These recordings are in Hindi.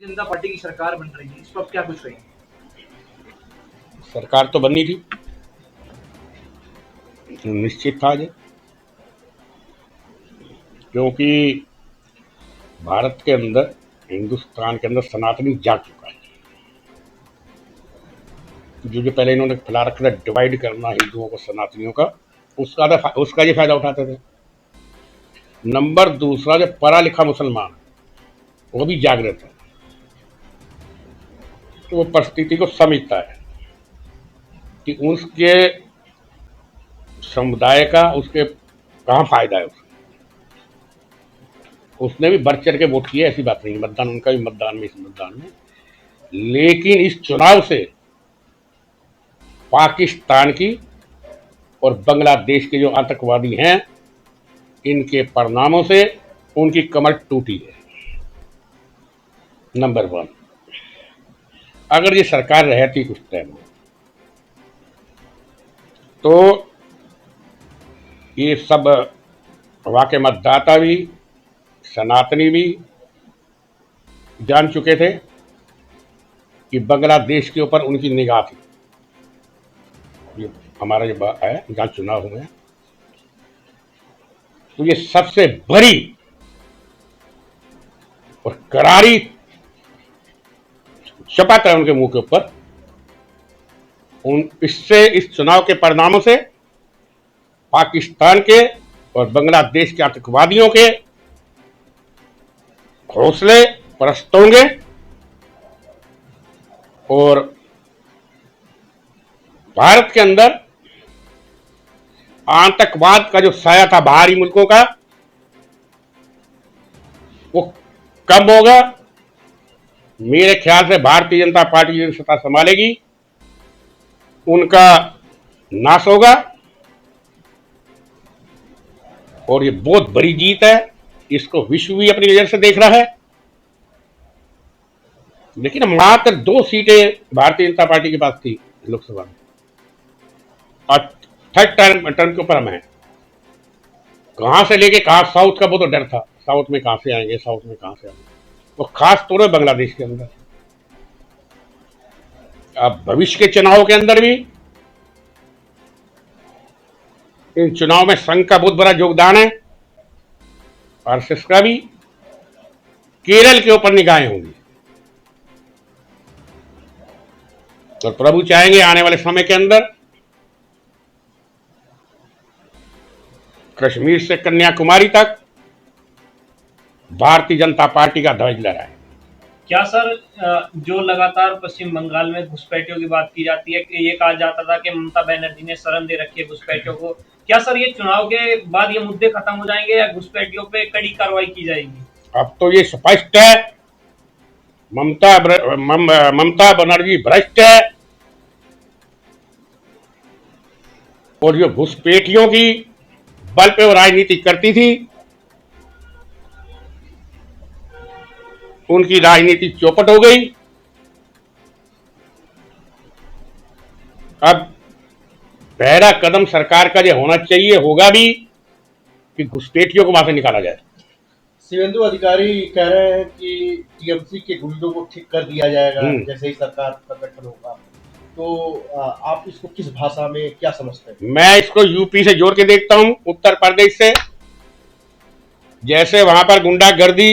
जनता पार्टी की सरकार बन रही है, इस पर क्या कुछ कहेंगे? सरकार तो बननी थी, निश्चित था ये, क्योंकि भारत के अंदर, हिंदुस्तान के अंदर सनातनी जाग चुका है। जो पहले इन्होंने फैला रखा था डिवाइड करना हिंदुओं को सनातनियों का, उसका ये फायदा उठाते थे। नंबर दूसरा, जो पढ़ा लिखा मुसलमान वो भी जागृत है, तो वो परिस्थिति को समझता है कि उसके समुदाय का उसके कहाँ फायदा है। उसने भी बढ़ चढ़ के वोट किया, ऐसी बात नहीं, मतदान उनका भी मतदान में, इस मतदान में। लेकिन इस चुनाव से पाकिस्तान की और बांग्लादेश के जो आतंकवादी हैं, इनके परिणामों से उनकी कमर टूटी है। नंबर वन, अगर ये सरकार रहती कुछ टाइम तो ये सब वहाँ के मतदाता भी, सनातनी भी जान चुके थे कि बांग्लादेश के ऊपर उनकी निगाह थी। ये हमारा जो है जहाँ चुनाव हुए, तो ये सबसे बड़ी और करारी शपथ है उनके मुंह के ऊपर। इससे, इस चुनाव के परिणामों से पाकिस्तान के और बांग्लादेश के आतंकवादियों के हौसले पस्त होंगे और भारत के अंदर आतंकवाद का जो साया था बाहरी मुल्कों का, वो कम होगा। मेरे ख्याल से भारतीय जनता पार्टी जो सत्ता संभालेगी उनका नाश होगा और ये बहुत बड़ी जीत है। इसको विश्व भी अपनी नजर से देख रहा है। लेकिन मात्र 2 सीटें भारतीय जनता पार्टी के पास थी लोकसभा में, और थर्ड टर्म के ऊपर हम हैं। कहां से लेके कहां, साउथ का वो तो डर था, साउथ में कहां से आएंगे, साउथ में कहां से आएंगे, वो खास तौर पर बांग्लादेश के अंदर। अब भविष्य के चुनाव के अंदर भी इन चुनाव में संघ का बहुत बड़ा योगदान है, आरएसएस का भी। केरल के ऊपर निगाहें होंगी और प्रभु चाहेंगे आने वाले समय के अंदर कश्मीर से कन्याकुमारी तक भारतीय जनता पार्टी का ध्वज लहराए। क्या सर, जो लगातार पश्चिम बंगाल में घुसपैठियों की बात की जाती है कि ये कहा जाता था कि ममता बनर्जी ने शरण दे रखी है घुसपैठियों को, क्या सर ये चुनाव के बाद ये मुद्दे खत्म हो जाएंगे या घुसपैठियों पे कड़ी कार्रवाई की जाएगी? अब तो ये स्पष्ट है, ममता बनर्जी भ्रष्ट है और जो घुसपैठियों की बल पे वो राजनीति करती थी, उनकी राजनीति चौपट हो गई। अब पहला कदम सरकार का ये होना चाहिए, होगा भी, कि घुसपैठियों को वहां से निकाला जाए। शिवेंदु अधिकारी कह रहे हैं कि टीएमसी के गुंडों को ठीक कर दिया जाएगा जैसे ही सरकार का गठन होगा, तो आप इसको किस भाषा में क्या समझते हैं? मैं इसको यूपी से जोड़ के देखता हूं, उत्तर प्रदेश से। जैसे वहां पर गुंडागर्दी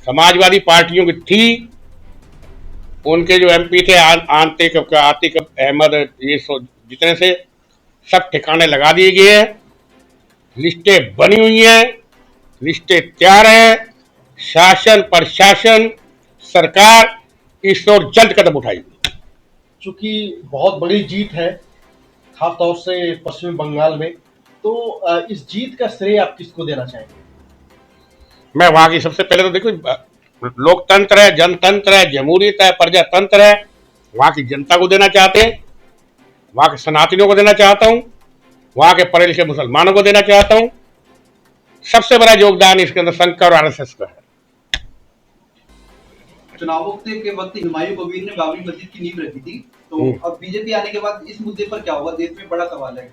समाजवादी पार्टियों की थी, उनके जो एमपी थे आतिक अहमद, ये जितने से, सब ठिकाने लगा दिए गए हैं, लिस्टें बनी हुई हैं, लिस्टें तैयार है। शासन, प्रशासन, सरकार इस ओर जल्द कदम उठाएगी। चूंकि बहुत बड़ी जीत है खासतौर से पश्चिमी बंगाल में, तो इस जीत का श्रेय आप किसको देना चाहेंगे? मैं वहां की, सबसे पहले तो देखो, लोकतंत्र है, जनतंत्र है, जमहूरियत है, प्रजातंत्र है, वहां की जनता को देना चाहते हैं, वहां के सनातनियों को देना चाहता हूं, वहां के पढ़े लिखे मुसलमानों को देना चाहता हूं। सबसे बड़ा योगदान इसके अंदर संघ और आरएसएस का है। चुनावों के वक्त हुमायूं कबीर ने बाबरी मस्जिद की नींव रखी थी, तो अब बीजेपी आने के बाद इस मुद्दे पर क्या होगा, देश में बड़ा सवाल है।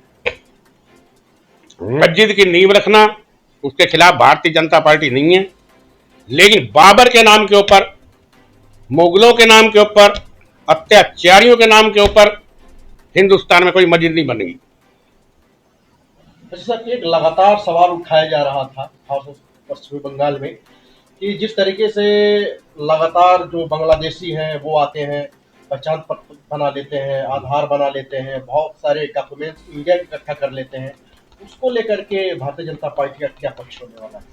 मस्जिद की नींव रखना, उसके खिलाफ भारतीय जनता पार्टी नहीं है, लेकिन बाबर के नाम के ऊपर मुगलों के नाम के ऊपर, अत्याचारियों के नाम के ऊपर हिंदुस्तान में कोई मस्जिद नहीं बनेगी। जैसा कि एक लगातार सवाल उठाया जा रहा था खासतौर पश्चिमी बंगाल में कि जिस तरीके से लगातार जो बांग्लादेशी हैं वो आते हैं, पहचान पत्र बना लेते हैं, आधार बना लेते हैं, बहुत सारे डॉक्यूमेंट्स इंडिया के इकट्ठा कर लेते हैं, उसको लेकर के भारतीय जनता पार्टी का क्या पक्ष होने वाला है?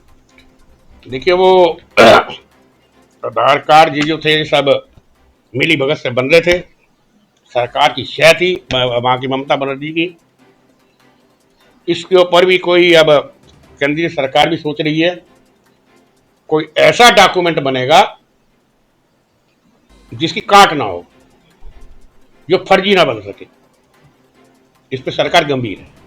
देखिए, वो आधार कार्ड ये जो थे सब मिली भगत से बन रहे थे, सरकार की शय थी वहाँ की ममता बनर्जी की। इसके ऊपर भी कोई अब केंद्रीय सरकार भी सोच रही है कोई ऐसा डॉक्यूमेंट बनेगा जिसकी काट ना हो, जो फर्जी ना बन सके। इस पर सरकार गंभीर है।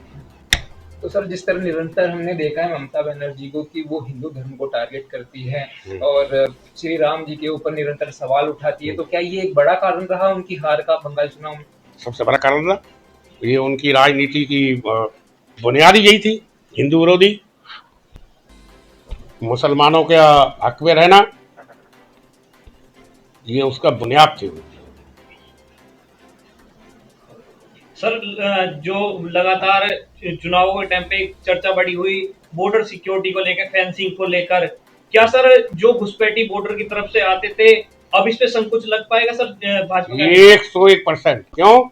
तो सर, जिस तरह निरंतर हमने देखा है ममता बनर्जी को कि वो हिंदू धर्म को टारगेट करती है और श्री राम जी के ऊपर निरंतर सवाल उठाती है, तो क्या ये एक बड़ा कारण रहा उनकी हार का बंगाल चुनाव में? सबसे बड़ा कारण रहा। ये उनकी राजनीति की बुनियाद ही यही थी, हिंदू विरोधी, मुसलमानों के हक में रहना, ये उसका बुनियाद थी। सर, जो लगातार चुनावों के टाइम पे एक चर्चा बढ़ी हुई बॉर्डर सिक्योरिटी को लेकर, फेंसिंग को लेकर, क्या सर जो घुसपैठी बॉर्डर की तरफ से आते थे अब इस पे संकुच लग पाएगा सर भाजपा का? 101%। क्यों?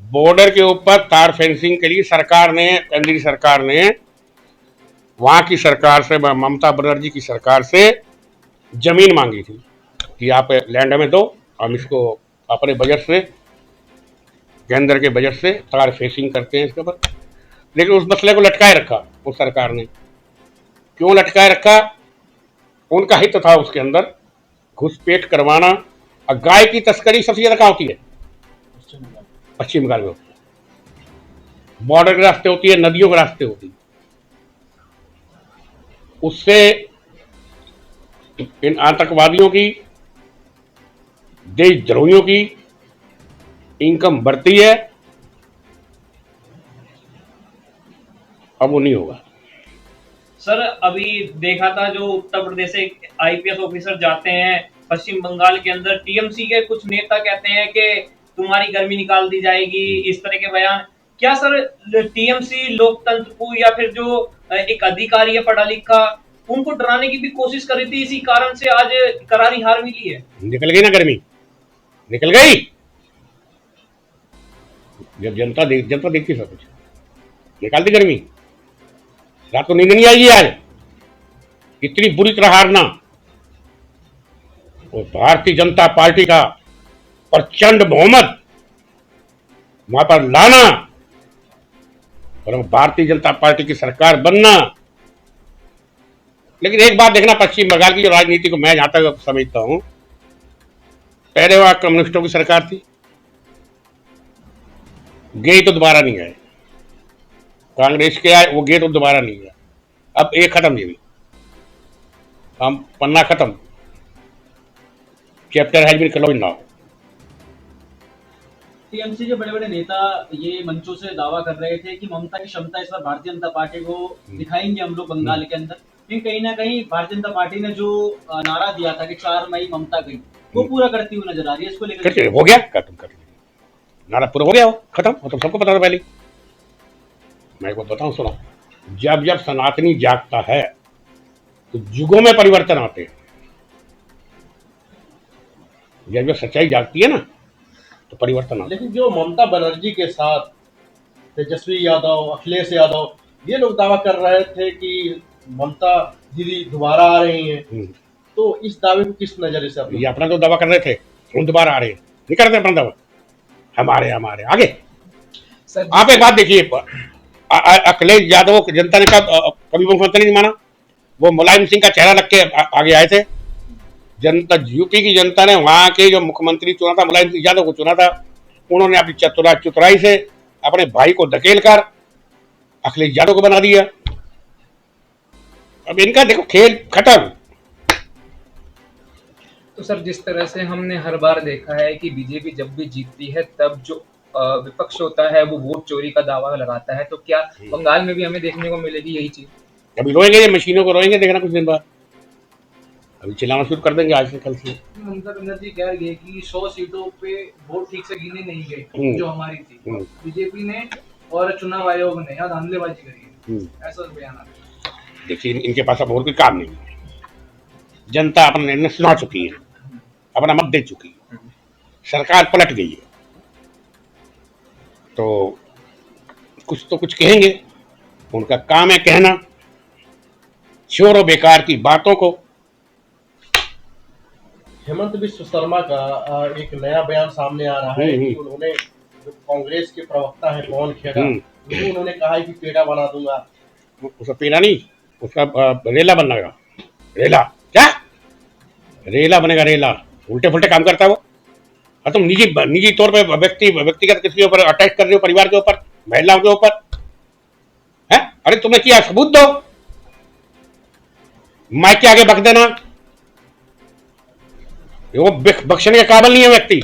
बॉर्डर के ऊपर तार फेंसिंग के लिए सरकार ने, केंद्रीय सरकार ने वहां की सरकार से, ममता बनर्जी की सरकार से जमीन मांगी थी कि आप लैंड हमें दो, हम इसको अपने बजट से, केंद्र के बजट से तार फेंसिंग करते हैं इसके ऊपर। लेकिन उस मसले को लटकाए रखा उस सरकार ने। क्यों लटकाए रखा? उनका हित था उसके अंदर घुसपैठ करवाना। और गाय की तस्करी सबसे ज्यादा कहाँ होती है? पश्चिम बंगाल में होती है, बॉर्डर के रास्ते होती है, नदियों के रास्ते होती है। उससे इन आतंकवादियों की, देशद्रोहियों की इनकम बढ़ती है। अब वो नहीं होगा। सर, अभी देखा था जो उत्तर प्रदेश से आईपीएस ऑफिसर जाते हैं पश्चिम बंगाल के अंदर, टीएमसी के कुछ नेता कहते हैं कि तुम्हारी गर्मी निकाल दी जाएगी, इस तरह के बयान। क्या सर टीएमसी लोकतंत्र को या फिर जो एक अधिकारी है पढ़ा लिखा, उनको डराने की भी कोशिश कर रही थी, इसी कारण से आज करारी हार मिली है? निकल गई ना गर्मी, निकल गई। जब जनता देखती सब कुछ, निकाल दी गर्मी। रात को नींद नहीं आएगी आज, इतनी बुरी तरह हारना। और भारतीय जनता पार्टी का प्रचंड बहुमत वहां पर लाना और भारतीय जनता पार्टी की सरकार बनना। लेकिन एक बात देखना, पश्चिम बंगाल की जो राजनीति को मैं जहां तक समझता हूं, पहले वहां कम्युनिस्टों की सरकार थी, गई तो दोबारा नहीं आए। कांग्रेस के आए, वो गए तो दोबारा नहीं गया। अब एक खत्म, ये भी हम पन्ना खत्म, chapter has been closed now. TMC के बड़े बड़े नेता ये मंचों से दावा कर रहे थे कि ममता की क्षमता इस बार भारतीय जनता पार्टी को दिखाएंगे हम लोग बंगाल के अंदर। लेकिन कहीं ना कहीं भारतीय जनता पार्टी ने जो नारा दिया था कि 4 मई ममता गई, वो पूरा करती हुई नजर आ रही है। इसको लेकर हो गया, खत्म कर नारा पूरा हो गया, हो खत्म हो। तो सबको पता था पहले। मैं को बताऊं, सुनो, जब जब सनातनी जागता है तो युगों में परिवर्तन आते हैं। जब जब सच्चाई जागती है ना तो परिवर्तन आता है। लेकिन जो ममता बनर्जी के साथ तेजस्वी यादव, अखिलेश यादव, ये लोग दावा कर रहे थे कि ममता दीदी दोबारा आ रही हैं, तो इस दावे को किस नजरिए से? ये अपना तो दावा कर रहे थे, हम दोबारा आ रहे हैं, नहीं करते अपना दावा। हमारे आगे आप एक बात देखिए, अखिलेश यादव को जनता ने कभी मुख्यमंत्री नहीं माना। वो मुलायम सिंह का चेहरा रख के आगे आए थे। जनता, यूपी की जनता ने वहां के जो मुख्यमंत्री चुना था, मुलायम सिंह यादव को चुना था। उन्होंने अपनी चतुराई से अपने भाई को धकेल कर अखिलेश यादव को बना दिया। अब इनका देखो खेल खत्म। तो सर, जिस तरह से हमने हर बार देखा है कि बीजेपी जब भी जीतती है तब जो विपक्ष होता है वो वोट चोरी का दावा लगाता है, तो क्या बंगाल में भी हमें देखने को मिलेगी यही चीज? अभी रोएंगे, ये मशीनों को रोएंगे, देखना कुछ दिन बाद। अभी चिल्लाना शुरू कर देंगे आज से कल से। ममता बनर्जी कह रही है कि 100 सीटों पे वोट ठीक से गिने नहीं गए जो हमारी थी, बीजेपी ने और चुनाव आयोग ने यहाँ धांधलेबाजी करी है, ऐसा बयान आ रहा है। देखिए इनके पास अब और कोई काम नहीं है, जनता अपना निर्णय सुना चुकी है, अपना मत दे चुकी है, सरकार पलट गई है, तो कुछ कहेंगे, उनका काम है कहना शोर और बेकार की बातों को। हेमंत बिस्व शर्मा का एक नया बयान सामने आ रहा है कि उन्होंने जो कांग्रेस के प्रवक्ता है पवन खेड़ा, उन्होंने कहा है कि पेड़ा बना दूंगा। उसका पेड़ा नहीं, उसका रेला बनेगा। रेला क्या? रेला बनेगा, रेला। उल्टे फुल्टे काम करता है वो। और तुम निजी तौर पे व्यक्तिगत किसी के ऊपर अटैक कर रहे हो, परिवार के ऊपर, महिलाओं के ऊपर है। अरे तुमने किया, सबूत दो, माइक के आगे बक देना। वो बख्शने के काबिल नहीं है व्यक्ति।